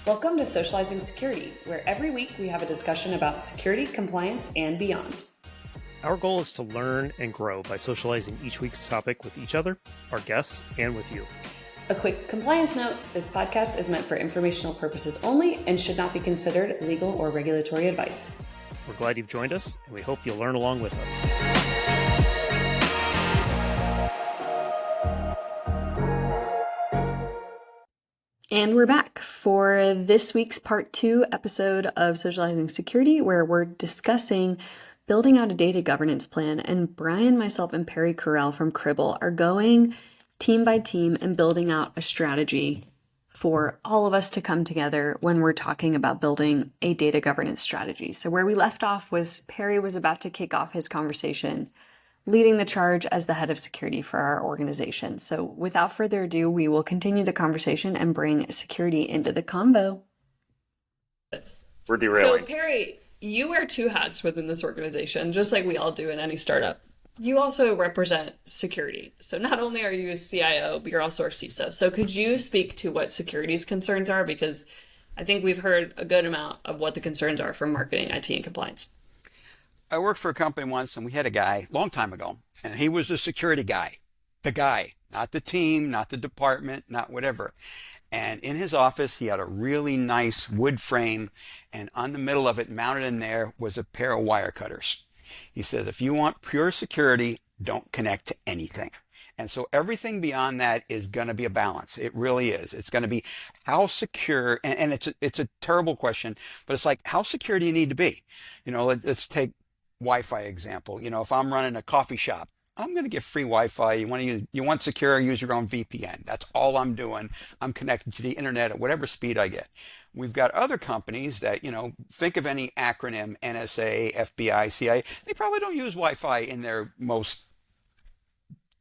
Welcome to Socializing Security, where every week we have a discussion about security, compliance, and beyond. Our goal is to learn and grow by socializing each week's topic with each other, our guests, and with you. A quick compliance note, this podcast is meant for informational purposes only and should not be considered legal or regulatory advice. We're glad you've joined us, and we hope you'll learn along with us. And we're back for this week's part 2 episode of Socializing Security, where we're discussing building out a data governance plan. And Brian, myself, and Perry Correll from Cribble are going team by team and building out a strategy for all of us to come together when we're talking about building a data governance strategy. So where we left off was Perry was about to kick off his conversation, leading the charge as the head of security for our organization. So without further ado, we will continue the conversation and bring security into the convo. We're derailing. So Perry, you wear 2 hats within this organization, just like we all do in any startup. You also represent security. So not only are you a CIO, but you're also our CISO. So could you speak to what security's concerns are? Because I think we've heard a good amount of what the concerns are from marketing, IT, and compliance. I worked for a company once and we had a guy a long time ago, and he was the security guy, not the team, not the department, not whatever. And in his office, he had a really nice wood frame, and on the middle of it, mounted in there, was a pair of wire cutters. He says, if you want pure security, don't connect to anything. And so everything beyond that is going to be a balance. It really is. It's going to be how secure, and it's a terrible question, but it's like, how secure do you need to be? You know, let's take Wi-Fi example. You know, if I'm running a coffee shop, I'm going to give free Wi-Fi. You want secure, use your own VPN. That's all I'm doing. I'm connected to the internet at whatever speed I get. We've got other companies that, you know, think of any acronym, NSA, FBI, CIA. They probably don't use Wi-Fi in their most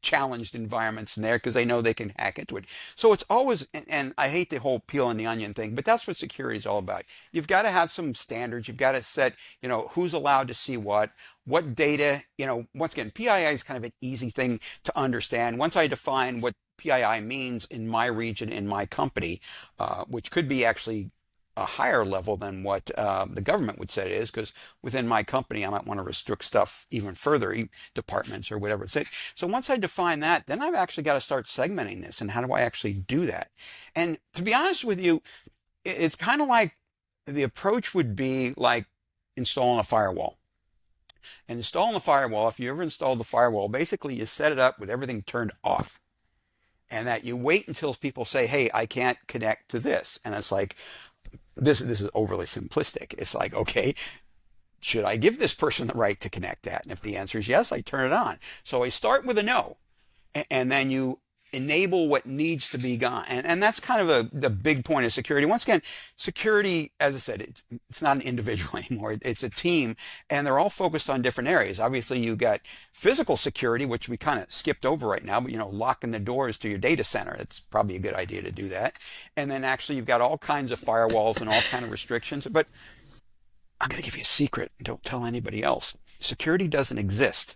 challenged environments in there because they know they can hack into it. So it's always, and I hate the whole peel and the onion thing, but that's what security is all about. You've got to have some standards. You've got to set, you know, who's allowed to see what data, you know, once again, PII is kind of an easy thing to understand. Once I define what PII means in my region, in my company, which could be actually a higher level than what the government would say it is, because within my company, I might want to restrict stuff even further, departments or whatever. So once I define that, then I've actually got to start segmenting this. And how do I actually do that? And to be honest with you, it's kind of like the approach would be like installing a firewall. And installing a firewall, if you ever installed the firewall, basically you set it up with everything turned off. And that you wait until people say, hey, I can't connect to this. And it's like, this is overly simplistic. It's like, okay, should I give this person the right to connect that? And if the answer is yes, I turn it on. So I start with a no, and then you enable what needs to be gone. And that's kind of the big point of security. Once again, security, as I said, it's not an individual anymore. It's a team, and they're all focused on different areas. Obviously, you got physical security, which we kind of skipped over right now, but, you know, locking the doors to your data center. It's probably a good idea to do that. And then actually, you've got all kinds of firewalls and all kind of restrictions. But I'm going to give you a secret. Don't tell anybody else. Security doesn't exist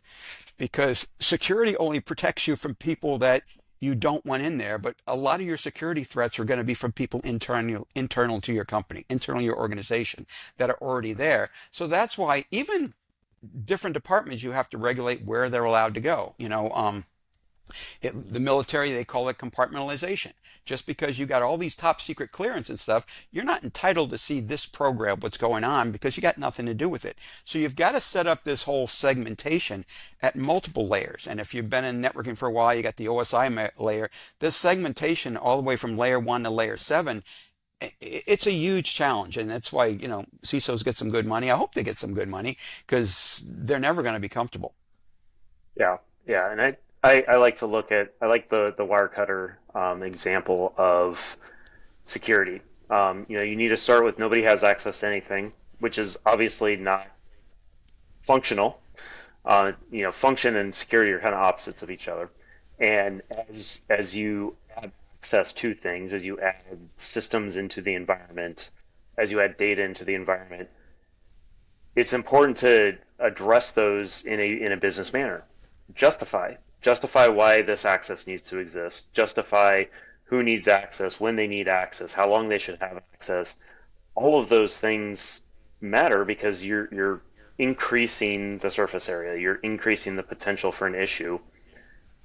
because security only protects you from people that you don't want in there, but a lot of your security threats are going to be from people internal to your company, internal to your organization that are already there. So that's why even different departments, you have to regulate where they're allowed to go. You know, the military, they call it compartmentalization. Just because you got all these top secret clearance and stuff, you're not entitled to see this program, what's going on, because you got nothing to do with it. So you've got to set up this whole segmentation at multiple layers. And if you've been in networking for a while, you got the OSI layer. This segmentation all the way from layer 1 to layer 7, it's a huge challenge. And that's why, you know, CISOs get some good money. I hope they get some good money because they're never going to be comfortable. Yeah. And I like to look at, I like the wire cutter example of security. You know, you need to start with nobody has access to anything, which is obviously not functional. You know, function and security are kind of opposites of each other. And as you add access to things, as you add systems into the environment, as you add data into the environment, it's important to address those in a business manner. Justify why this access needs to exist. Justify who needs access, when they need access, how long they should have access. All of those things matter because you're increasing the surface area, you're increasing the potential for an issue.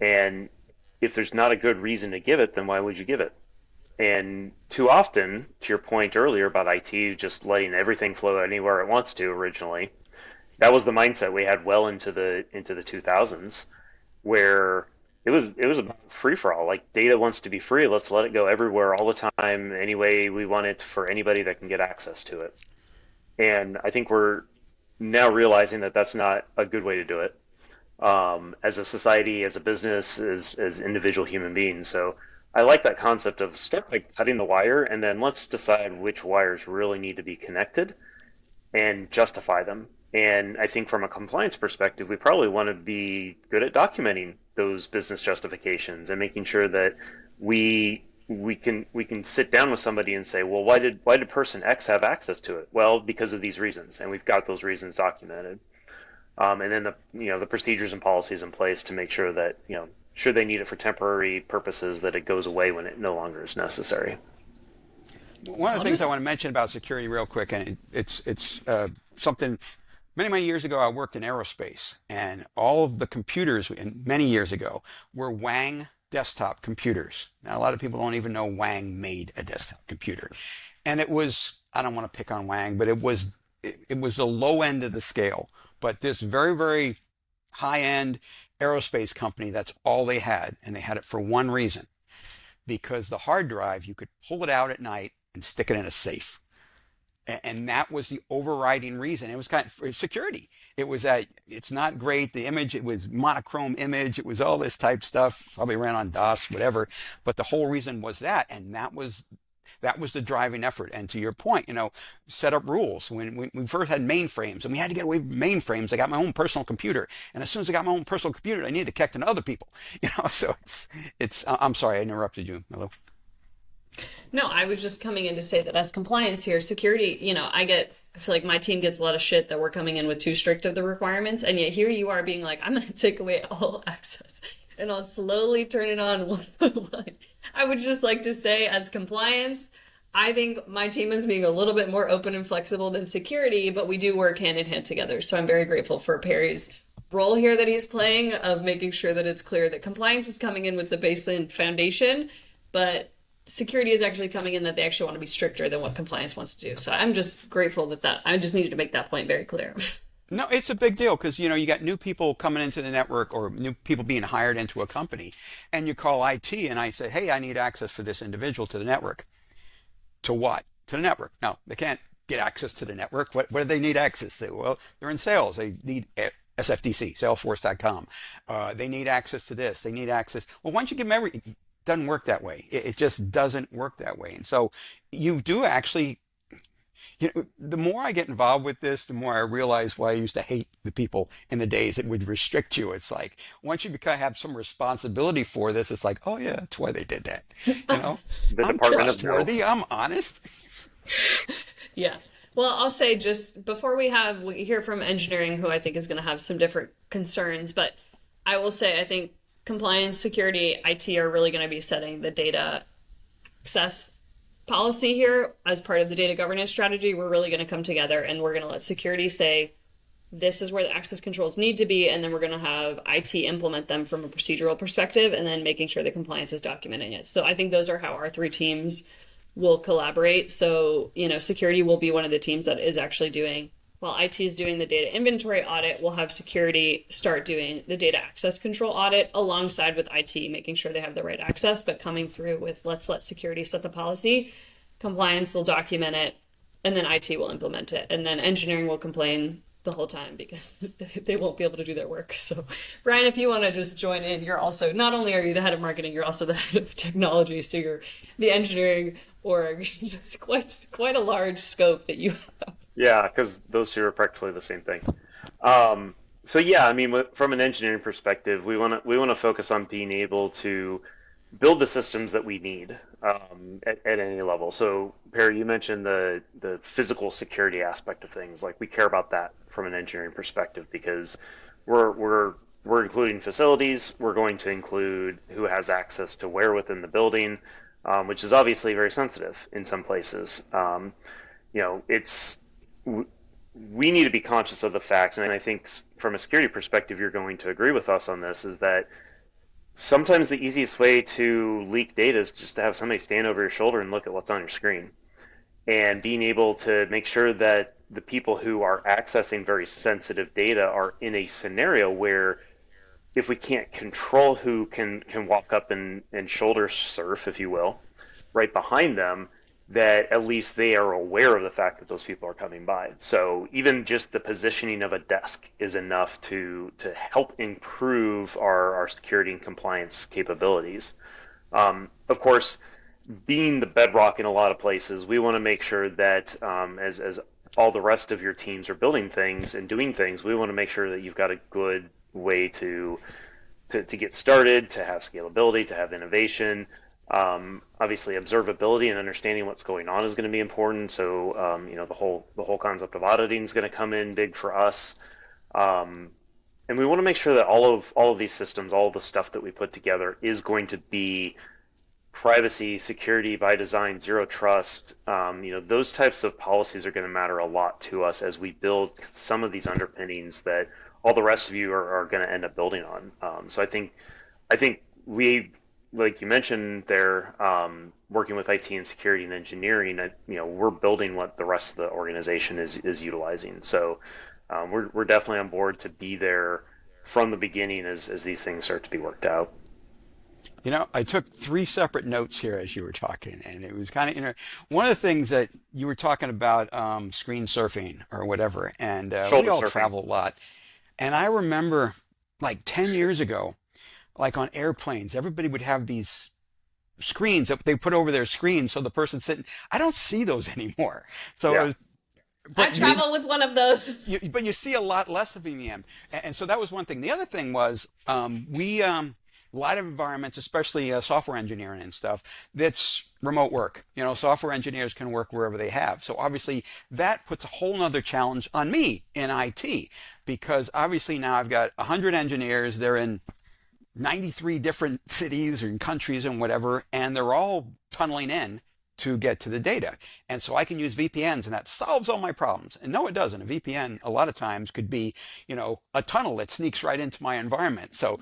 And if there's not a good reason to give it, then why would you give it? And too often, to your point earlier about IT just letting everything flow anywhere it wants to originally, that was the mindset we had well into the 2000s, where it was a free for all. Like data wants to be free, let's let it go everywhere all the time, any way we want it for anybody that can get access to it. And I think we're now realizing that that's not a good way to do it, as a society, as a business, as individual human beings. So I like that concept of start by cutting the wire, and then let's decide which wires really need to be connected and justify them. And I think from a compliance perspective, we probably want to be good at documenting those business justifications and making sure that we can sit down with somebody and say, well, why did person X have access to it? Well, because of these reasons, and we've got those reasons documented. And then the procedures and policies in place to make sure that should they need it for temporary purposes, that it goes away when it no longer is necessary. One of the things I want to mention about security real quick, and it's something many years ago, I worked in aerospace, and all of the computers, many years ago, were Wang desktop computers. Now, a lot of people don't even know Wang made a desktop computer. And it was, I don't want to pick on Wang, but it was the low end of the scale. But this very high-end aerospace company, that's all they had. And they had it for one reason, because the hard drive, you could pull it out at night and stick it in a safe. And that was the overriding reason. It was kind of security. It was that it's not great. The image, it was monochrome image. It was all this type stuff. Probably ran on DOS, whatever. But the whole reason was that, and that was the driving effort. And to your point, set up rules. When we first had mainframes, and we had to get away from mainframes, I got my own personal computer. And as soon as I got my own personal computer, I needed to connect to other people. So it's. I'm sorry, I interrupted you, Milo. No, I was just coming in to say that as compliance here, security, I feel like my team gets a lot of shit that we're coming in with too strict of the requirements. And yet here you are being like, I'm going to take away all access and I'll slowly turn it on one by one. I would just like to say, as compliance, I think my team is being a little bit more open and flexible than security, but we do work hand in hand together. So I'm very grateful for Perry's role here that he's playing of making sure that it's clear that compliance is coming in with the baseline foundation, but security is actually coming in that they actually want to be stricter than what compliance wants to do. So I'm just grateful that I just needed to make that point very clear. No, it's a big deal because, you got new people coming into the network or new people being hired into a company, and you call IT and I say, hey, I need access for this individual to the network. To what? To the network. No, they can't get access to the network. What do they need access to? Well, they're in sales. They need SFDC, Salesforce.com. They need access to this. They need access. Well, why don't you give them everything? Doesn't work that way. It just doesn't work that way. And so you do actually, the more I get involved with this, the more I realize why I used to hate the people in the days that would restrict you. It's like, once you have some responsibility for this, it's like, oh yeah, that's why they did that. I'm trustworthy, I'm honest. Yeah. Well, I'll say just before we hear from engineering, who I think is going to have some different concerns, but I will say, I think compliance, security, IT are really going to be setting the data access policy here as part of the data governance strategy. We're really going to come together and we're going to let security say, this is where the access controls need to be. And then we're going to have IT implement them from a procedural perspective and then making sure the compliance is documenting it. So I think those are how our three teams will collaborate. So, security will be one of the teams that is actually doing, while IT is doing the data inventory audit, we'll have security start doing the data access control audit alongside with IT, making sure they have the right access, but coming through with let's let security set the policy, compliance will document it, and then IT will implement it. And then engineering will complain the whole time because they won't be able to do their work. So Brian, if you want to just join in, you're also, not only are you the head of marketing, you're also the head of technology. So you're the engineering org. It's quite a large scope that you have. Yeah, because those two are practically the same thing. So yeah, I mean, from an engineering perspective, we want to focus on being able to build the systems that we need, at any level. So Perry, you mentioned the physical security aspect of things. Like, we care about that from an engineering perspective because we're including facilities. We're going to include who has access to where within the building. which is obviously very sensitive in some places. It's we need to be conscious of the fact, and I think from a security perspective, you're going to agree with us on this, is that sometimes the easiest way to leak data is just to have somebody stand over your shoulder and look at what's on your screen. And being able to make sure that the people who are accessing very sensitive data are in a scenario where if we can't control who can walk up and shoulder surf, if you will, right behind them, that at least they are aware of the fact that those people are coming by. So even just the positioning of a desk is enough to help improve our security and compliance capabilities. Of course, being the bedrock in a lot of places, we want to make sure that as all the rest of your teams are building things and doing things, we want to make sure that you've got a good way to get started, to have scalability, to have innovation. Obviously, observability and understanding what's going on is going to be important. So, the whole concept of auditing is going to come in big for us. And we want to make sure that all of these systems, all of the stuff that we put together, is going to be privacy, security by design, zero trust. Those types of policies are going to matter a lot to us as we build some of these underpinnings that all the rest of you are going to end up building on. So I think we, like you mentioned there, working with IT and security and engineering, we're building what the rest of the organization is utilizing. So we're definitely on board to be there from the beginning as these things start to be worked out. I took 3 separate notes here as you were talking, and it was kind of one of the things that you were talking about, screen surfing or whatever, and we all surfing. travel a lot. And I remember like 10 years ago, like on airplanes, everybody would have these screens that they put over their screen so the person sitting, I don't see those anymore. So Yeah. it was, I travel with one of those. but you see a lot less of them. And so that was one thing. The other thing was a lot of environments, especially software engineering and stuff, that's remote work. Software engineers can work wherever they have. So obviously that puts a whole nother challenge on me in IT, because obviously now I've got 100 engineers. They're in 93 different cities or countries and whatever, and they're all tunneling in to get to the data. And so I can use VPNs, and that solves all my problems. And no, it doesn't. A VPN a lot of times could be, a tunnel that sneaks right into my environment. So,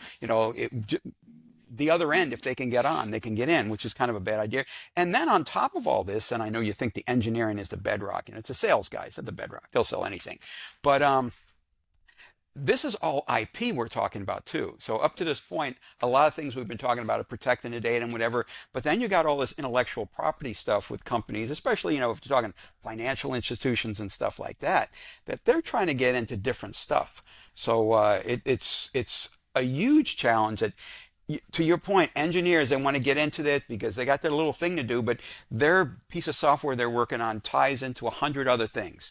the other end, if they can get on, they can get in, which is kind of a bad idea. And then on top of all this, and I know you think the engineering is the bedrock, it's the sales guys at the bedrock. They'll sell anything. But this is all IP we're talking about too. So up to this point, a lot of things we've been talking about are protecting the data and whatever, but then you got all this intellectual property stuff with companies, especially, if you're talking financial institutions and stuff like that they're trying to get into different stuff. So it's a huge challenge that, to your point, engineers, they want to get into that because they got their little thing to do, but their piece of software they're working on ties into 100 other things,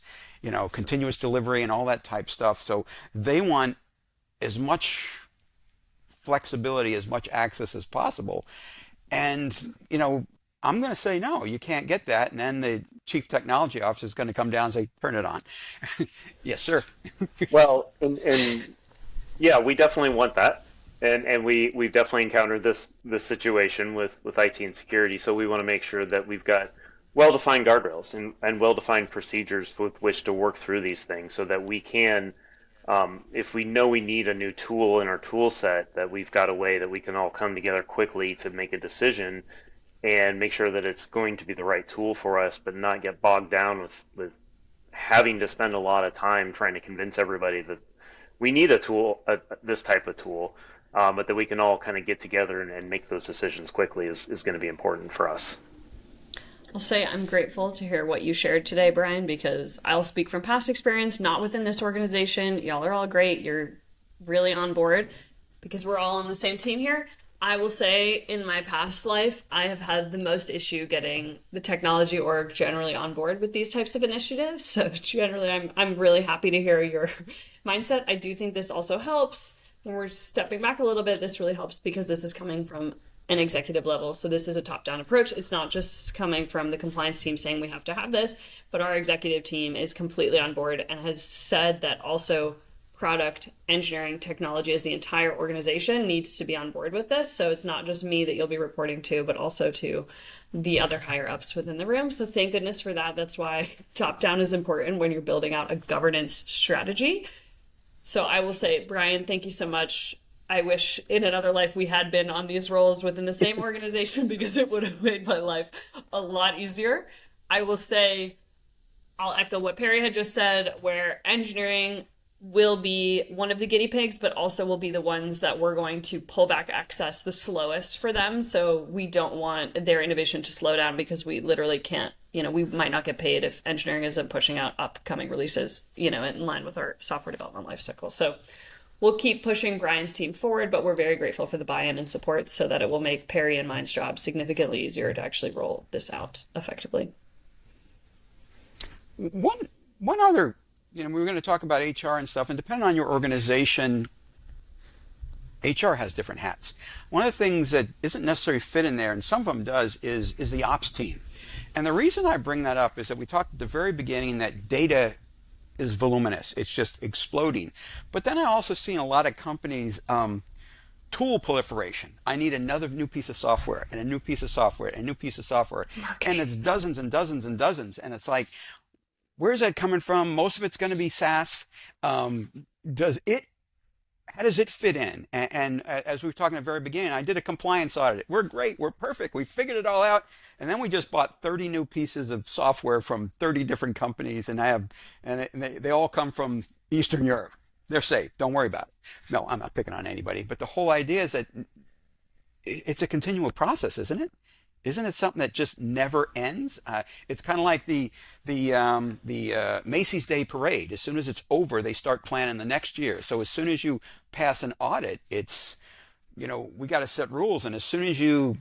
continuous delivery and all that type stuff. So they want as much flexibility, as much access as possible. And, I'm going to say, no, you can't get that. And then the chief technology officer is going to come down and say, turn it on. Yes, sir. Well, and yeah, we definitely want that. And we've definitely encountered this situation with IT and security. So we want to make sure that we've got well-defined guardrails and well-defined procedures with which to work through these things, so that we can, if we know we need a new tool in our tool set, that we've got a way that we can all come together quickly to make a decision and make sure that it's going to be the right tool for us, but not get bogged down with having to spend a lot of time trying to convince everybody that we need a tool, this type of tool. But that we can all kind of get together and make those decisions quickly is going to be important for us. I'll say I'm grateful to hear what you shared today, Brian, because I'll speak from past experience, not within this organization. Y'all are all great. You're really on board because we're all on the same team here. I will say in my past life, I have had the most issue getting the technology org generally on board with these types of initiatives. So generally, I'm really happy to hear your mindset. I do think this also helps. When we're stepping back a little bit, this really helps because this is coming from an executive level. So this is a top-down approach. It's not just coming from the compliance team saying we have to have this, but our executive team is completely on board and has said that also product, engineering, technology as the entire organization needs to be on board with this. So it's not just me that you'll be reporting to, but also to the other higher ups within the room. So thank goodness for that. That's why top down is important when you're building out a governance strategy. So I will say, Brian, thank you so much. I wish in another life we had been on these roles within the same organization because it would have made my life a lot easier. I will say, I'll echo what Perry had just said, where engineering will be one of the guinea pigs, but also will be the ones that we're going to pull back access the slowest for them. So we don't want their innovation to slow down because we literally can't, we might not get paid if engineering isn't pushing out upcoming releases, in line with our software development lifecycle. So we'll keep pushing Brian's team forward, but we're very grateful for the buy-in and support so that it will make Perry and mine's job significantly easier to actually roll this out effectively. One other, we were going to talk about HR and stuff, and depending on your organization, HR has different hats. One of the things that isn't necessarily fit in there, and some of them does, is the ops team. And the reason I bring that up is that we talked at the very beginning that data is voluminous. It's just exploding. But then I also see in a lot of companies tool proliferation. I need another new piece of software and a new piece of software and a new piece of software. And it's dozens and dozens and dozens. And it's like, where's that coming from? Most of it's going to be SaaS. How does it fit in? And as we were talking at the very beginning, I did a compliance audit. We're great. We're perfect. We figured it all out. And then we just bought 30 new pieces of software from 30 different companies. And they all come from Eastern Europe. They're safe. Don't worry about it. No, I'm not picking on anybody. But the whole idea is that it's a continual process, isn't it? Isn't it something that just never ends? It's kind of like the Macy's Day Parade. As soon as it's over, they start planning the next year. So as soon as you pass an audit, it's, we got to set rules. And as soon as you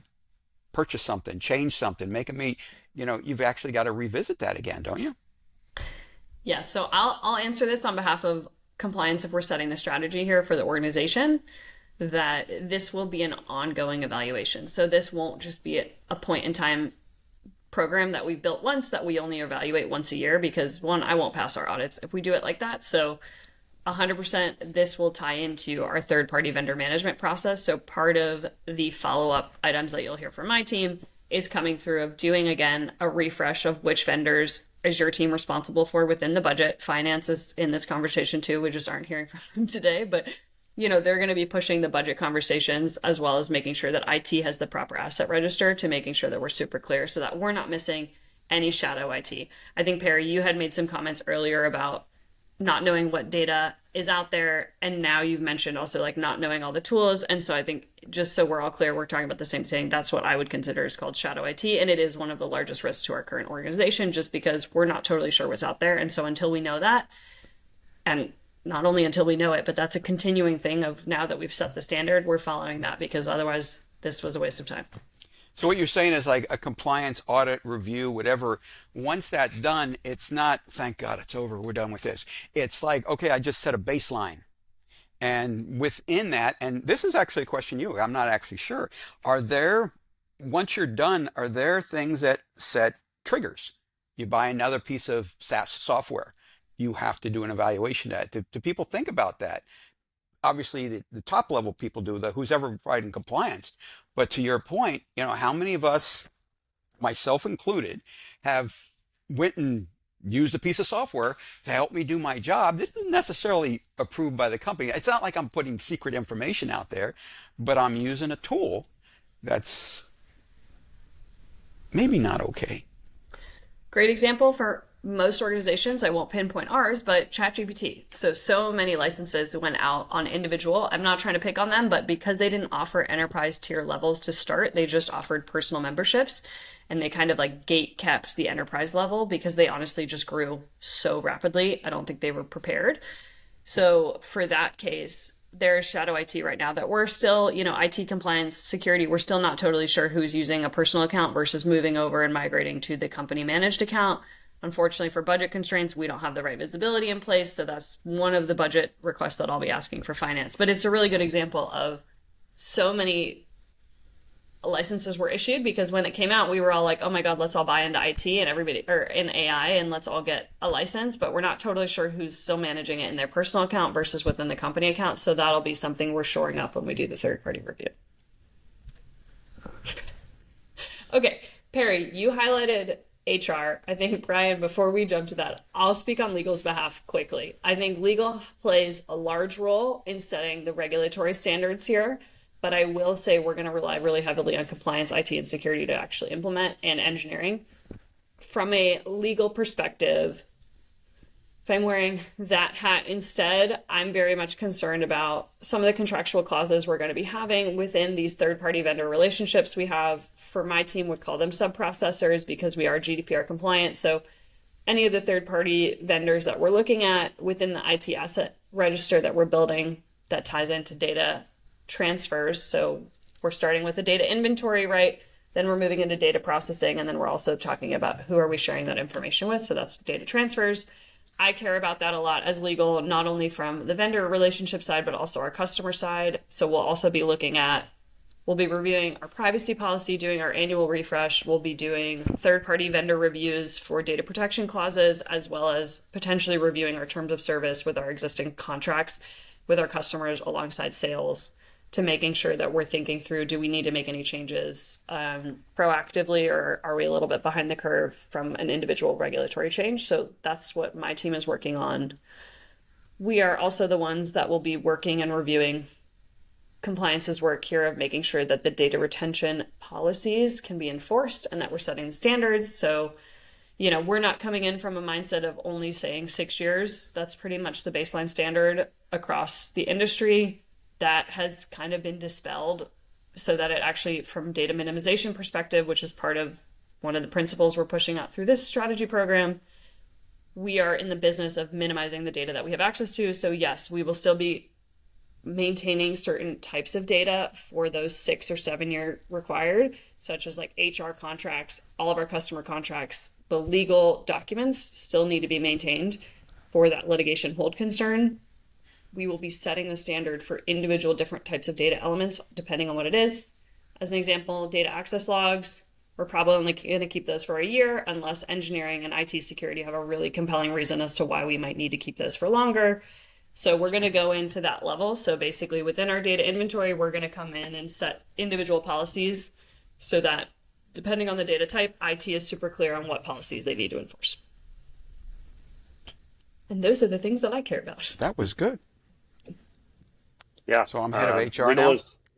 purchase something, change something, make a meet, you've actually got to revisit that again, don't you? Yeah. So I'll answer this on behalf of compliance if we're setting the strategy here for the organization, that this will be an ongoing evaluation. So this won't just be a point in time program that we've built once that we only evaluate once a year, because one, I won't pass our audits if we do it like that. So 100% this will tie into our third party vendor management process. So part of the follow-up items that you'll hear from my team is coming through of doing, again, a refresh of which vendors is your team responsible for within the budget. Finance is in this conversation too. We just aren't hearing from them today, but they're going to be pushing the budget conversations, as well as making sure that IT has the proper asset register, to making sure that we're super clear so that we're not missing any shadow IT. I think, Perry, you had made some comments earlier about not knowing what data is out there. And now you've mentioned also like not knowing all the tools. And so I think, just so we're all clear, we're talking about the same thing. That's what I would consider is called shadow IT. And it is one of the largest risks to our current organization, just because we're not totally sure what's out there. And so until we know that, and not only until we know it, but that's a continuing thing of, now that we've set the standard, we're following that, because otherwise this was a waste of time. So what you're saying is like a compliance audit review, whatever, once that's done, it's not, thank God it's over, we're done with this. It's like, okay, I just set a baseline. And within that, and this is actually a question I'm not actually sure. Once you're done, are there things that set triggers? You buy another piece of SaaS software, you have to do an evaluation of that. Do people think about that? Obviously, the top level people do, who's ever providing compliance. But to your point, how many of us, myself included, have went and used a piece of software to help me do my job that isn't necessarily approved by the company? It's not like I'm putting secret information out there, but I'm using a tool that's maybe not okay. Great example for most organizations, I won't pinpoint ours, but ChatGPT. So many licenses went out on individual. I'm not trying to pick on them, but because they didn't offer enterprise tier levels to start, they just offered personal memberships, and they kind of like gate kept the enterprise level because they honestly just grew so rapidly. I don't think they were prepared. So for that case, there's shadow IT right now that we're still, IT compliance, security, we're still not totally sure who's using a personal account versus moving over and migrating to the company managed account. Unfortunately, for budget constraints, we don't have the right visibility in place. So that's one of the budget requests that I'll be asking for finance. But it's a really good example of so many licenses were issued, because when it came out, we were all like, oh my God, let's all buy into IT and everybody, or in AI, and let's all get a license. But we're not totally sure who's still managing it in their personal account versus within the company account. So that'll be something we're shoring up when we do the third-party review. Okay, Perry, you highlighted HR. I think, Brian, before we jump to that, I'll speak on legal's behalf quickly. I think legal plays a large role in setting the regulatory standards here, but I will say we're going to rely really heavily on compliance, IT, and security to actually implement, and engineering. From a legal perspective, if I'm wearing that hat instead, I'm very much concerned about some of the contractual clauses we're going to be having within these third-party vendor relationships we have. For my team, would call them sub-processors because we are GDPR compliant. So any of the third-party vendors that we're looking at within the IT asset register that we're building that ties into data transfers. So we're starting with the data inventory, right? Then we're moving into data processing, and then we're also talking about who are we sharing that information with. So that's data transfers. I care about that a lot as legal, not only from the vendor relationship side, but also our customer side. So we'll also be we'll be reviewing our privacy policy, doing our annual refresh. We'll be doing third-party vendor reviews for data protection clauses, as well as potentially reviewing our terms of service with our existing contracts with our customers alongside sales, to making sure that we're thinking through, do we need to make any changes proactively, or are we a little bit behind the curve from an individual regulatory change? So that's what my team is working on. We are also the ones that will be working and reviewing compliance's work here of making sure that the data retention policies can be enforced and that we're setting the standards. So, we're not coming in from a mindset of only saying 6 years. That's pretty much the baseline standard across the industry. That has kind of been dispelled so that it actually, from data minimization perspective, which is part of one of the principles we're pushing out through this strategy program, we are in the business of minimizing the data that we have access to. So yes, we will still be maintaining certain types of data for those 6 or 7 year required, such as like HR contracts, all of our customer contracts. The legal documents still need to be maintained for that litigation hold concern. We will be setting the standard for individual different types of data elements, depending on what it is. As an example, data access logs, we're probably only going to keep those for a year unless engineering and IT security have a really compelling reason as to why we might need to keep those for longer. So we're going to go into that level. So basically within our data inventory, we're going to come in and set individual policies so that depending on the data type, IT is super clear on what policies they need to enforce. And those are the things that I care about. That was good. Yeah. So I'm head of HR now?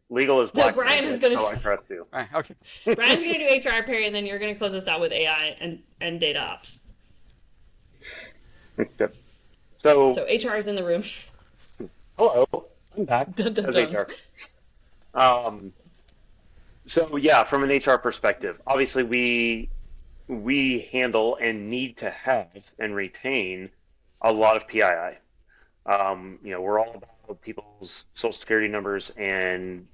Legal is black. No, Brian is going to. So I trust you. All right, okay. Brian's going to do HR, Perry, and then you're going to close us out with AI and data ops. Yep. So HR is in the room. hello, I'm back Dun, dun, as dun. HR. So yeah, from an HR perspective, obviously we handle and need to have and retain a lot of PII. We're all about people's social security numbers and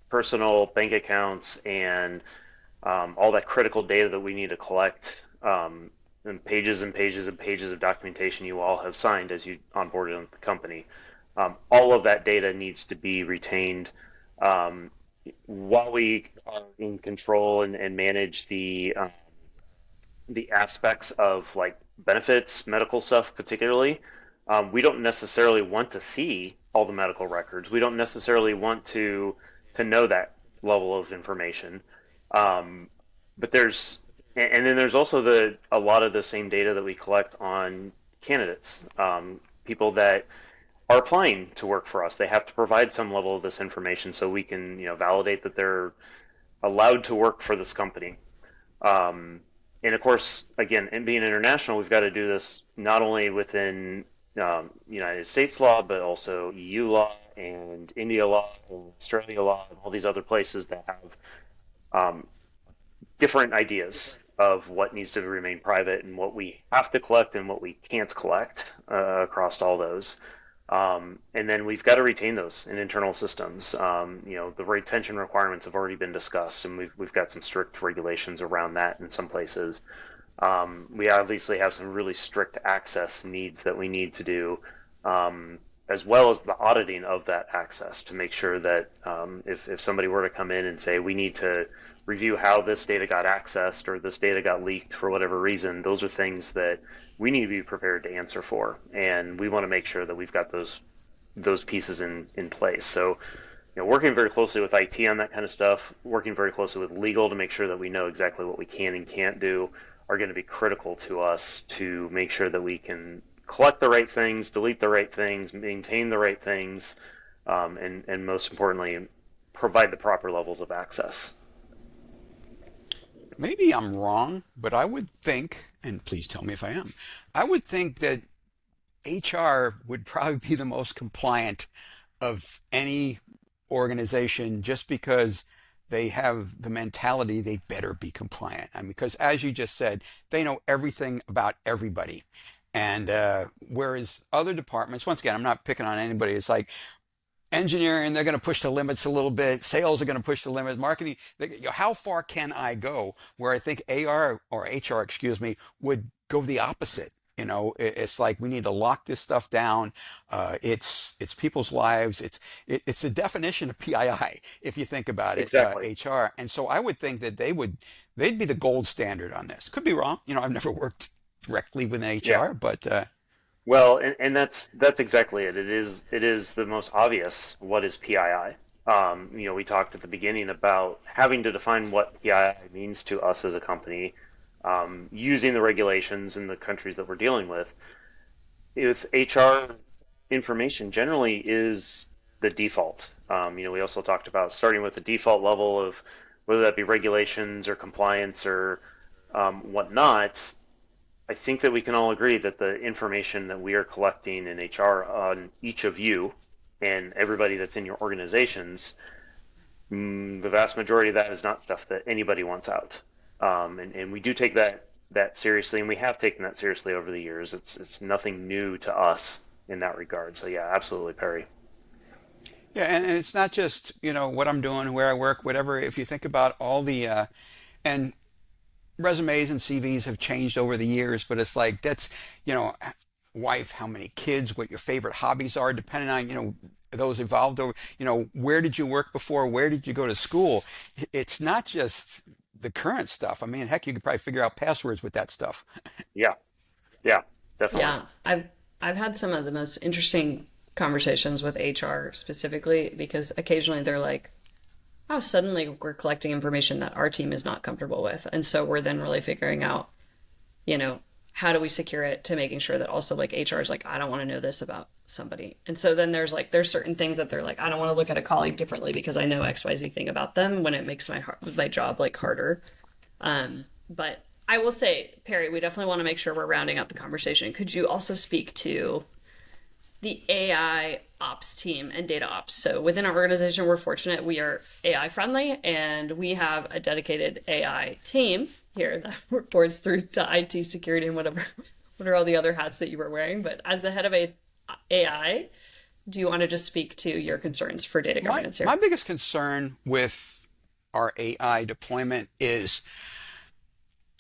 personal bank accounts and all that critical data that we need to collect, and pages and pages and pages of documentation you all have signed as you onboarded into the company. All of that data needs to be retained while we are in control and manage the aspects of like benefits, medical stuff particularly. We don't necessarily want to see all the medical records. We don't necessarily want to know that level of information. But then there's also a lot of the same data that we collect on candidates, people that are applying to work for us. They have to provide some level of this information so we can, validate that they're allowed to work for this company. And of course, again, and being international, we've got to do this not only within United States law, but also EU law and India law and Australia law and all these other places that have different ideas of what needs to remain private and what we have to collect and what we can't collect across all those. And then we've got to retain those in internal systems. The retention requirements have already been discussed, and we've got some strict regulations around that in some places. We obviously have some really strict access needs that we need to do. as well as the auditing of that access to make sure that if somebody were to come in and say we need to review how this data got accessed or this data got leaked for whatever reason, those are things that we need to be prepared to answer for, and we want to make sure that we've got those pieces in place. So, working very closely with IT on that kind of stuff, working very closely with legal to make sure that we know exactly what we can and can't do, are going to be critical to us to make sure that we can collect the right things, delete the right things, maintain the right things, and most importantly, provide the proper levels of access. Maybe I'm wrong, but I would think, and please tell me if I am, I would think that HR would probably be the most compliant of any organization just because they have the mentality they better be compliant. I mean, because as you just said, they know everything about everybody. And whereas other departments, once again, I'm not picking on anybody, it's like engineering, they're going to push the limits a little bit. Sales are going to push the limits. Marketing, how far can I go? Where I think AR or HR, excuse me, would go the opposite. It's like we need to lock this stuff down. It's people's lives. It's the definition of PII if you think about it. Exactly. HR, and so I would think that they'd be the gold standard on this. Could be wrong. I've never worked directly with an Yeah. HR, but Well, and that's exactly it. It is the most obvious. What is PII? We talked at the beginning about having to define what PII means to us as a company, using the regulations in the countries that we're dealing with. If HR information generally is the default. We also talked about starting with the default level of whether that be regulations or compliance or whatnot. I think that we can all agree that the information that we are collecting in HR on each of you and everybody that's in your organizations, the vast majority of that is not stuff that anybody wants out. And we do take that seriously, and we have taken that seriously over the years. It's nothing new to us in that regard. So yeah, absolutely, Perry. yeah, and it's not just what I'm doing, where I work, whatever. If you think about all the and resumes and CVs have changed over the years, but it's like that's, you know, wife, how many kids, what your favorite hobbies are, depending on, those evolved over, where did you work before? Where did you go to school? It's not just the current stuff. I mean, heck, you could probably figure out passwords with that stuff. Yeah, yeah, definitely. Yeah, I've had some of the most interesting conversations with HR specifically because occasionally they're like, "Oh, suddenly we're collecting information that our team is not comfortable with," and so we're then really figuring out, how do we secure it to making sure that also like HR is like, "I don't want to know this about somebody," and so then there's certain things that they're like, "I don't want to look at a colleague differently because I know XYZ thing about them," when it makes my job like harder. But I will say, Perry, we definitely want to make sure we're rounding out the conversation. Could you also speak to the AI ops team and data ops? So within our organization, we're fortunate we are AI friendly and we have a dedicated AI team here that reports through to IT security and whatever, what are all the other hats that you were wearing. But as the head of AI, do you want to just speak to your concerns for data My, governance here? my biggest concern with our AI deployment is,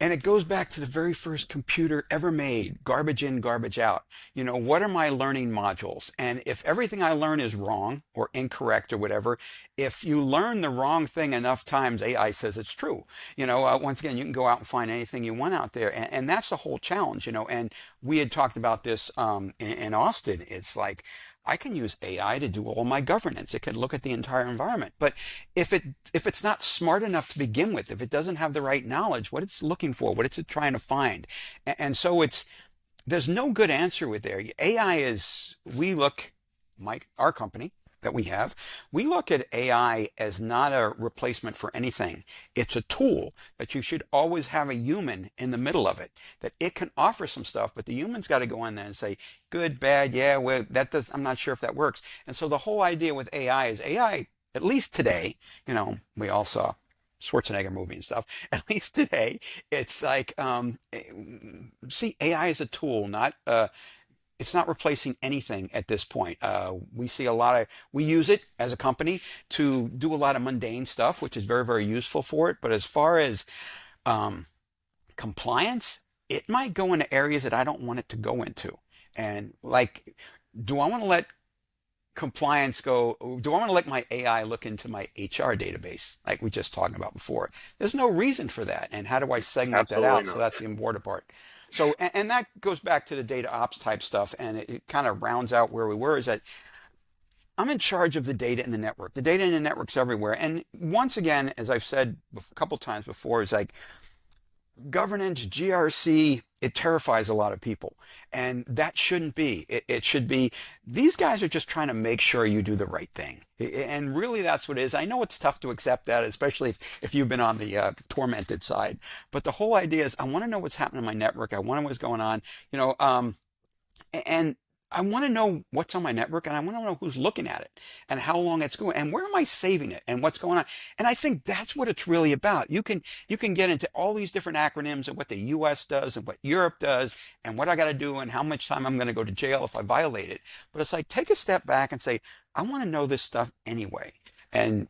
and it goes back to the very first computer ever made, garbage in, garbage out. What are my learning modules? And if everything I learn is wrong or incorrect or whatever, if you learn the wrong thing enough times, AI says it's true. Once again, you can go out and find anything you want out there. And that's the whole challenge, and we had talked about this in Austin. It's like, I can use AI to do all my governance. It can look at the entire environment. But if it's not smart enough to begin with, if it doesn't have the right knowledge, what it's looking for, what it's trying to find, and so there's no good answer with there. AI is, our company that we look at AI as not a replacement for anything. It's a tool that you should always have a human in the middle of it, that it can offer some stuff, but the human's got to go in there and say, good, bad, yeah, well, I'm not sure if that works. And so the whole idea with AI is AI, at least today, we all saw Schwarzenegger movie and stuff. At least today, it's like, see AI is a tool, it's not replacing anything at this point. We use it as a company to do a lot of mundane stuff, which is very, very useful for it. But as far as compliance, it might go into areas that I don't want it to go into. And like, do I want to let compliance go, do I want to let my AI look into my HR database like we just talked about before? There's no reason for that. And how do I segment that Absolutely out? So not. that's the important part. So, and that goes back to the data ops type stuff, and it kind of rounds out where we were, is that I'm in charge of the data in the network. The data in the network's everywhere. And once again, as I've said a couple times before, is like governance, GRC, it terrifies a lot of people. And that shouldn't be. It should be, these guys are just trying to make sure you do the right thing. And really that's what it is. I know it's tough to accept that, especially if you've been on the tormented side. But the whole idea is I want to know what's happening in my network. I want to know what's going on. And I want to know what's on my network, and I want to know who's looking at it and how long it's going and where am I saving it and what's going on. And I think that's what it's really about. You can get into all these different acronyms and what the US does and what Europe does and what I got to do and how much time I'm going to go to jail if I violate it. But it's like, take a step back and say, I want to know this stuff anyway. And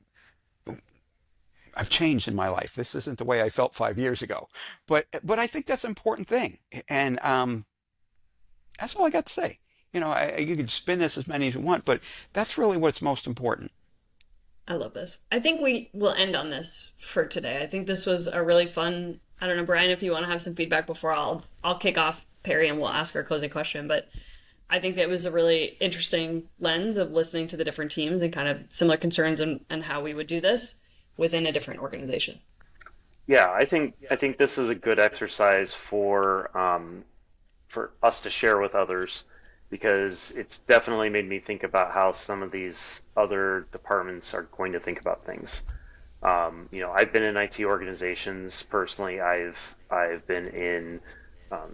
I've changed in my life. This isn't the way I felt 5 years ago, but I think that's an important thing. And that's all I got to say. You can spin this as many as you want, but that's really what's most important. I love this. I think we will end on this for today. I think this was a really fun, I don't know, Brian, if you want to have some feedback before I'll kick off Perry and we'll ask our closing question, but I think that was a really interesting lens of listening to the different teams and kind of similar concerns and how we would do this within a different organization. Yeah, I think this is a good exercise for us to share with others, because it's definitely made me think about how some of these other departments are going to think about things. I've been in IT organizations personally. I've been in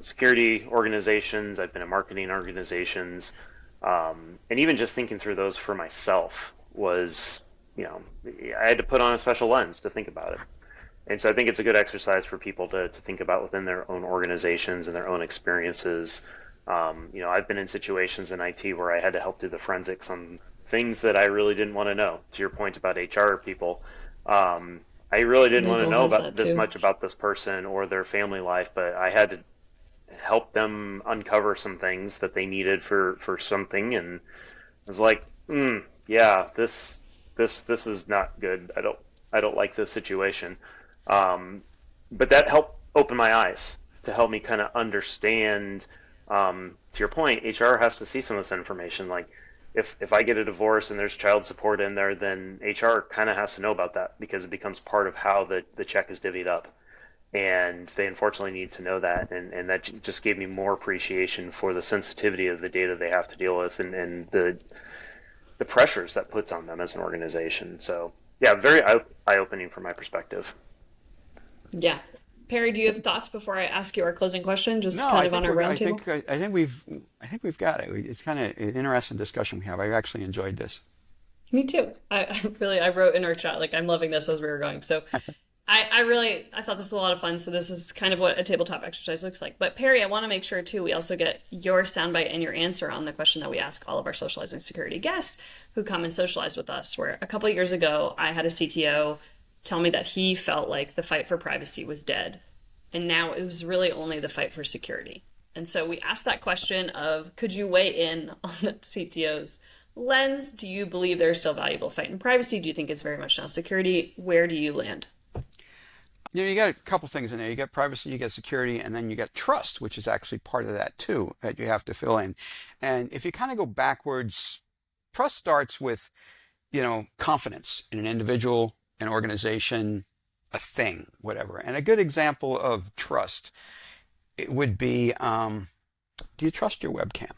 security organizations. I've been in marketing organizations, and even just thinking through those for myself was, I had to put on a special lens to think about it. And so I think it's a good exercise for people to think about within their own organizations and their own experiences. I've been in situations in IT where I had to help do the forensics on things that I really didn't want to know. To your point about HR people, I really didn't want to know about this much about this person or their family life, but I had to help them uncover some things that they needed for something, and I was like, yeah, this is not good. I don't like this situation. But that helped open my eyes to help me kind of understand. To your point, HR has to see some of this information. Like, if I get a divorce and there's child support in there, then HR kind of has to know about that because it becomes part of how the check is divvied up. And they unfortunately need to know that. And that just gave me more appreciation for the sensitivity of the data they have to deal with and the pressures that puts on them as an organization. So, yeah, very eye-opening from my perspective. Yeah. Perry, do you have thoughts before I ask you our closing question? Just No, kind of on our roundtable. I think we've got it. It's kind of an interesting discussion we have. I actually enjoyed this. Me too. I wrote in our chat, like, I'm loving this as we were going. So I thought this was a lot of fun. So this is kind of what a tabletop exercise looks like. But Perry, I want to make sure too, we also get your soundbite and your answer on the question that we ask all of our socializing security guests who come and socialize with us, where a couple of years ago, I had a CTO tell me that he felt like the fight for privacy was dead. And now it was really only the fight for security. And so we asked that question of, could you weigh in on the CTO's lens? Do you believe there's still valuable fight in privacy? Do you think it's very much now security? Where do you land? You got a couple things in there. You got privacy, you got security, and then you got trust, which is actually part of that too, that you have to fill in. And if you kind of go backwards, trust starts with, confidence in an individual, an organization, a thing, whatever. And a good example of trust, it would be, do you trust your webcam?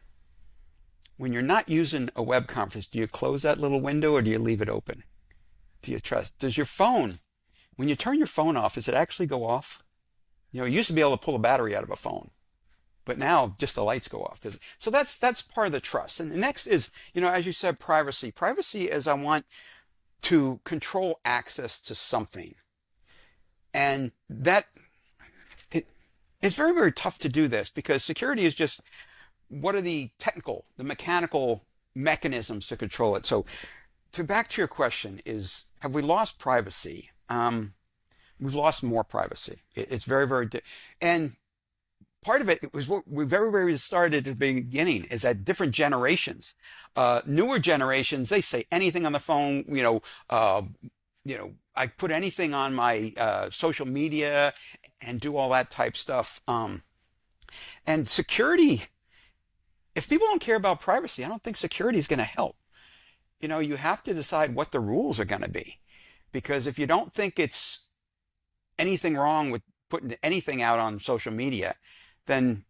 When you're not using a web conference, do you close that little window or do you leave it open? Do you trust? Does your phone, when you turn your phone off, does it actually go off? You used to be able to pull a battery out of a phone, but now just the lights go off. So that's part of the trust. And the next is, as you said, privacy. Privacy is I want to control access to something. And it's very, very tough to do this because security is just, what are the mechanical mechanisms to control it? So back to your question is, have we lost privacy? We've lost more privacy. It's very, very, and part of it was what we very started at the beginning is that different generations, newer generations, they say anything on the phone, I put anything on my social media and do all that type stuff. And security, if people don't care about privacy, I don't think security is going to help. You have to decide what the rules are going to be. Because if you don't think it's anything wrong with putting anything out on social media, then,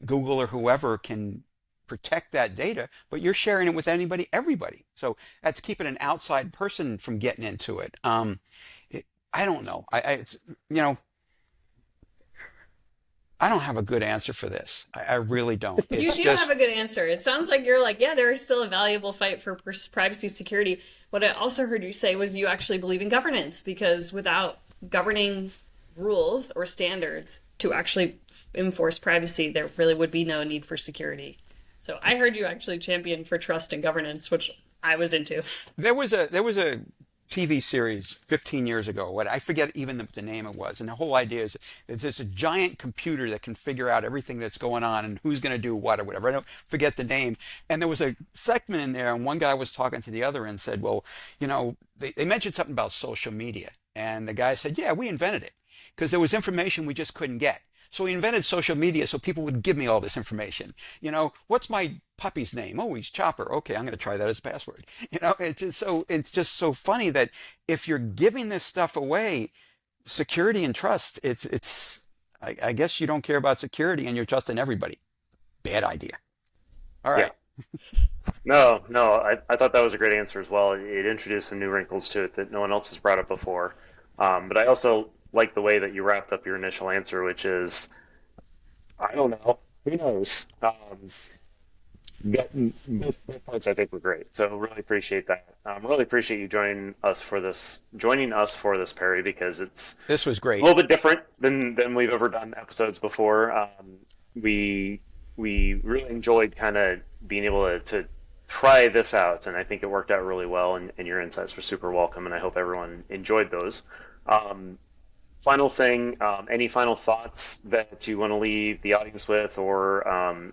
Google or whoever can protect that data, but you're sharing it with everybody. So that's keeping an outside person from getting into it. I don't know. I don't have a good answer for this. I really don't. You do have a good answer. It sounds like you're like, yeah, there is still a valuable fight for privacy security. What I also heard you say was you actually believe in governance, because without governing rules or standards to actually enforce privacy, there really would be no need for security. So I heard you actually champion for trust and governance, which I was into. There was a TV series 15 years ago, what I forget even the name it was, and the whole idea is there's a giant computer that can figure out everything that's going on and who's going to do what or whatever. I don't forget the name. And there was a segment in there, and one guy was talking to the other and said, well, they mentioned something about social media, and the guy said, yeah, we invented it because there was information we just couldn't get. So we invented social media so people would give me all this information. What's my puppy's name? Oh, he's Chopper. Okay, I'm going to try that as a password. It's just so funny that if you're giving this stuff away, security and trust, I guess you don't care about security and you're trusting everybody. Bad idea. All right. Yeah. No, I thought that was a great answer as well. It introduced some new wrinkles to it that no one else has brought up before. But I also like the way that you wrapped up your initial answer, which is, I don't know, who knows? Both parts I think were great, so really appreciate that. Really appreciate you joining us for this, Perry, because this was great. A little bit different than we've ever done episodes before. We really enjoyed kind of being able to try this out, and I think it worked out really well. And your insights were super welcome, and I hope everyone enjoyed those. Final thing, any final thoughts that you want to leave the audience with, or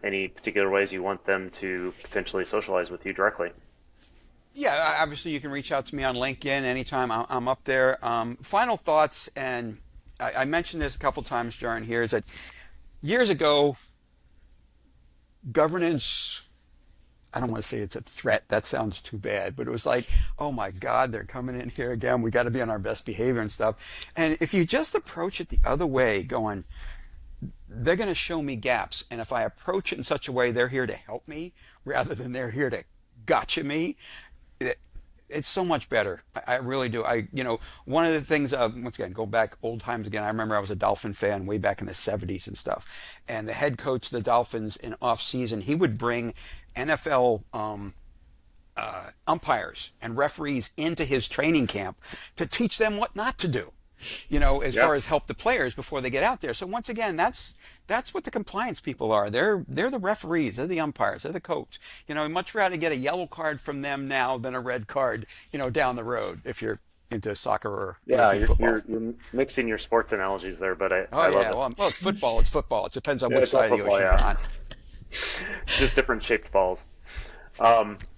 any particular ways you want them to potentially socialize with you directly? Yeah, obviously you can reach out to me on LinkedIn anytime. I'm up there. Final thoughts, and I mentioned this a couple times during here, is that years ago, governance, I don't want to say it's a threat. That sounds too bad. But it was like, oh my God, they're coming in here again. We got to be on our best behavior and stuff. And if you just approach it the other way, going, they're going to show me gaps. And if I approach it in such a way, they're here to help me rather than they're here to gotcha me. It's so much better. I really do. One of the things, once again, go back old times again. I remember I was a Dolphin fan way back in the 70s and stuff. And the head coach of the Dolphins in off season, he would bring NFL umpires and referees into his training camp to teach them what not to do, as far as help the players before they get out there. So once again, that's what the compliance people are. They're the referees, they're the umpires, they're the coach. I'd much rather get a yellow card from them now than a red card, down the road if you're into soccer or football. You're mixing your sports analogies there, but I love it. Well, it's football. It's football. It depends on which side of the ocean you're on. Just different shaped balls.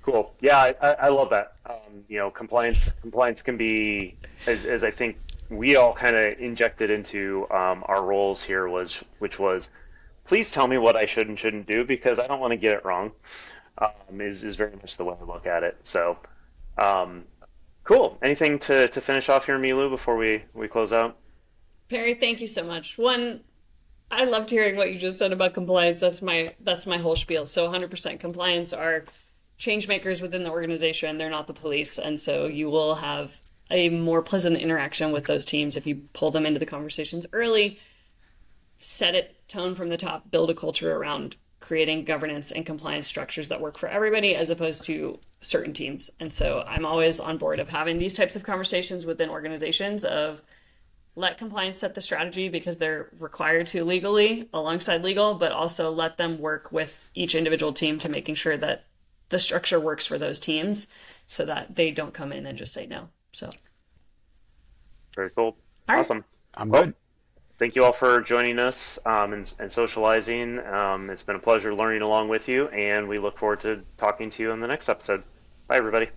Cool. Yeah, I love that. Compliance can be, as I think we all kind of injected into our roles here, which was, please tell me what I should and shouldn't do because I don't want to get it wrong. Is very much the way I look at it. So, cool. Anything to finish off here, Milu, before we close out? Perry, thank you so much. One, I loved hearing what you just said about compliance. That's my whole spiel. So 100% compliance are change makers within the organization. They're not the police. And so you will have a more pleasant interaction with those teams if you pull them into the conversations early, set it, tone from the top, build a culture around creating governance and compliance structures that work for everybody as opposed to certain teams. And so I'm always on board of having these types of conversations within organizations of let compliance set the strategy because they're required to legally alongside legal, but also let them work with each individual team to making sure that the structure works for those teams so that they don't come in and just say no. So very cool. All awesome. right. I'm good. thank you all for joining us and socializing. It's been a pleasure learning along with you, and we look forward to talking to you in the next episode. Bye, everybody.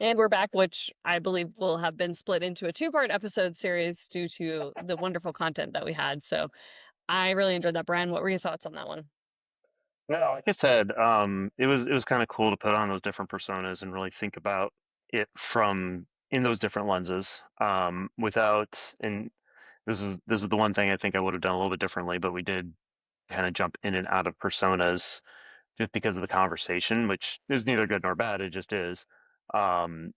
And we're back, which I believe will have been split into a two-part episode series due to the wonderful content that we had. So I really enjoyed that. Brian, what were your thoughts on that one? No, like I said, it was kind of cool to put on those different personas and really think about it from in those different lenses. Without and this is the one thing I think I would have done a little bit differently, but we did kind of jump in and out of personas just because of the conversation, which is neither good nor bad. It just is. Um,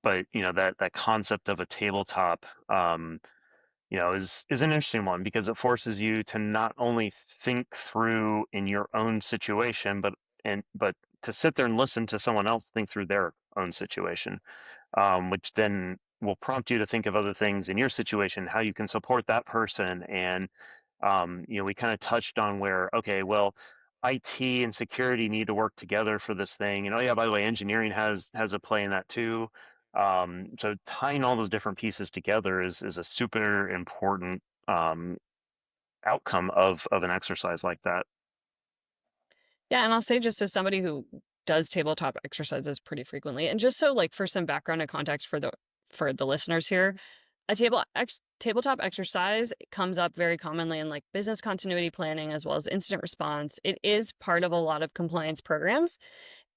but that concept of a tabletop, is an interesting one because it forces you to not only think through in your own situation, but to sit there and listen to someone else think through their own situation, which then will prompt you to think of other things in your situation, how you can support that person. And we kind of touched on where, okay, well, IT and security need to work together for this thing. And oh yeah, by the way, engineering has a play in that too. So tying all those different pieces together is a super important um, outcome of an exercise like that. Yeah, and I'll say just as somebody who does tabletop exercises pretty frequently, and just so like for some background and context for the listeners here, a tabletop exercise comes up very commonly in like business continuity planning as well as incident response. It is part of a lot of compliance programs.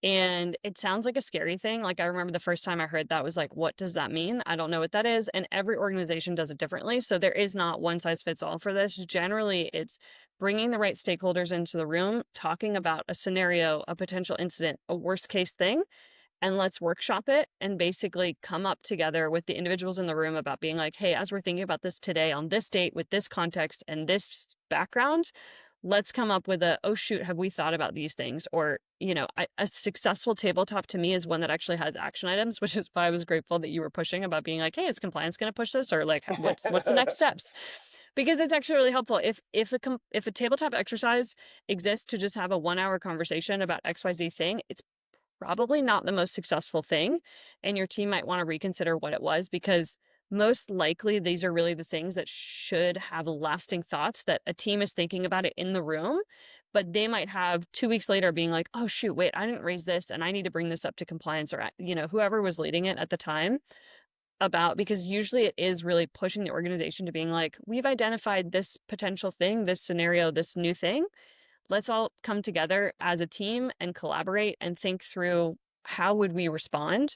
And it sounds like a scary thing. Like I remember the first time I heard that was like, what does that mean? I don't know what that is. And every organization does it differently. So there is not one size fits all for this. Generally, it's bringing the right stakeholders into the room, talking about a scenario, a potential incident, a worst case thing, and let's workshop it and basically come up together with the individuals in the room about being like, hey, as we're thinking about this today on this date with this context and this background, let's come up with oh shoot, have we thought about these things? Or, a successful tabletop to me is one that actually has action items, which is why I was grateful that you were pushing about being like, hey, is compliance going to push this? Or like, what's the next steps? Because it's actually really helpful. If a tabletop exercise exists to just have a 1 hour conversation about XYZ thing, it's probably not the most successful thing. And your team might want to reconsider what it was, because most likely these are really the things that should have lasting thoughts that a team is thinking about it in the room, but they might have 2 weeks later being like, oh shoot, wait, I didn't raise this and I need to bring this up to compliance, or whoever was leading it at the time, because usually it is really pushing the organization to being like, we've identified this potential thing, this scenario, this new thing. Let's all come together as a team and collaborate and think through how would we respond,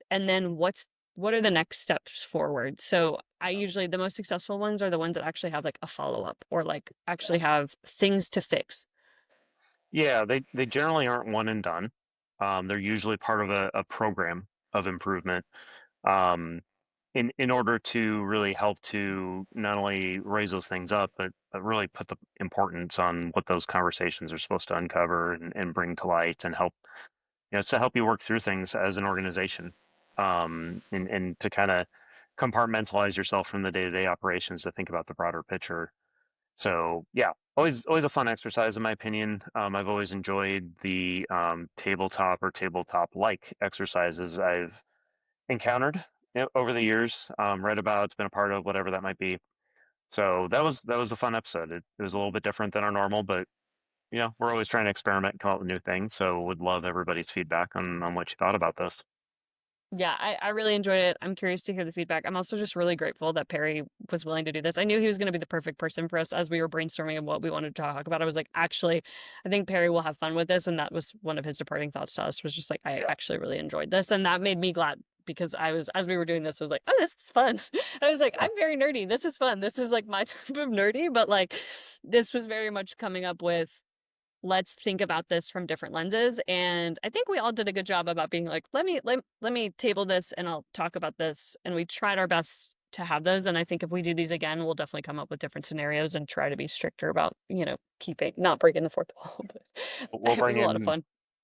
and then what are the next steps forward. So I usually, the most successful ones are the ones that actually have like a follow-up or like actually have things to fix. Yeah, they generally aren't one and done. They're usually part of a program of improvement. Um, in order to really help to not only raise those things up, but really put the importance on what those conversations are supposed to uncover and bring to light and help, it's to help you work through things as an organization, and to kind of compartmentalize yourself from the day-to-day operations to think about the broader picture. So yeah, always a fun exercise in my opinion. I've always enjoyed the tabletop or tabletop-like exercises I've encountered over the years, read about, been a part of, whatever that might be. So that was a fun episode. It was a little bit different than our normal, but we're always trying to experiment and come up with new things. So would love everybody's feedback on what you thought about this. Yeah, I really enjoyed it. I'm curious to hear the feedback. I'm also just really grateful that Perry was willing to do this. I knew he was going to be the perfect person for us as we were brainstorming of what we wanted to talk about. I was like, actually, I think Perry will have fun with this. And that was one of his departing thoughts to us, was just like, I actually really enjoyed this. And that made me glad, because as we were doing this, I was like, oh, this is fun. I was like, I'm very nerdy. This is fun. This is like my type of nerdy, but like this was very much coming up with, let's think about this from different lenses. And I think we all did a good job about being like, let me table this and I'll talk about this. And we tried our best to have those. And I think if we do these again, we'll definitely come up with different scenarios and try to be stricter about, not breaking the fourth wall. We'll But it was bring a lot of in fun.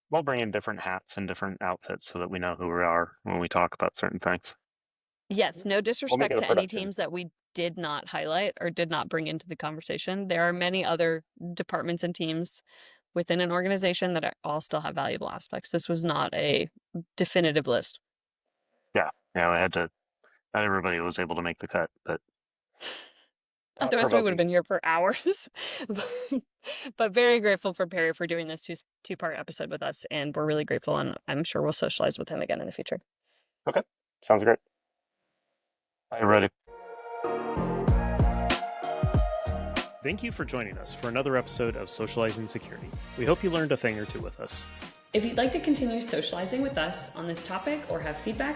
we'll bring in different hats and different outfits so that we know who we are when we talk about certain things. Yes, no We'll make disrespect it a to any production. teams that we did not highlight or did not bring into the conversation. There are many other departments and teams within an organization that all still have valuable aspects. This was not a definitive list. Yeah, I not everybody was able to make the cut, but Otherwise, we would have been here for hours. But very grateful for Perry for doing this two-part episode with us, and we're really grateful, and I'm sure we'll socialize with him again in the future. Okay, sounds great. I'm ready. Thank you for joining us for another episode of Socializing Security. We hope you learned a thing or two with us. If you'd like to continue socializing with us on this topic or have feedback,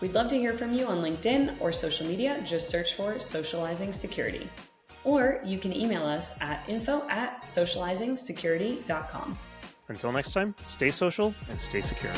we'd love to hear from you on LinkedIn or social media. Just search for Socializing Security. Or you can email us at info@socializingsecurity.com. Until next time, stay social and stay secure.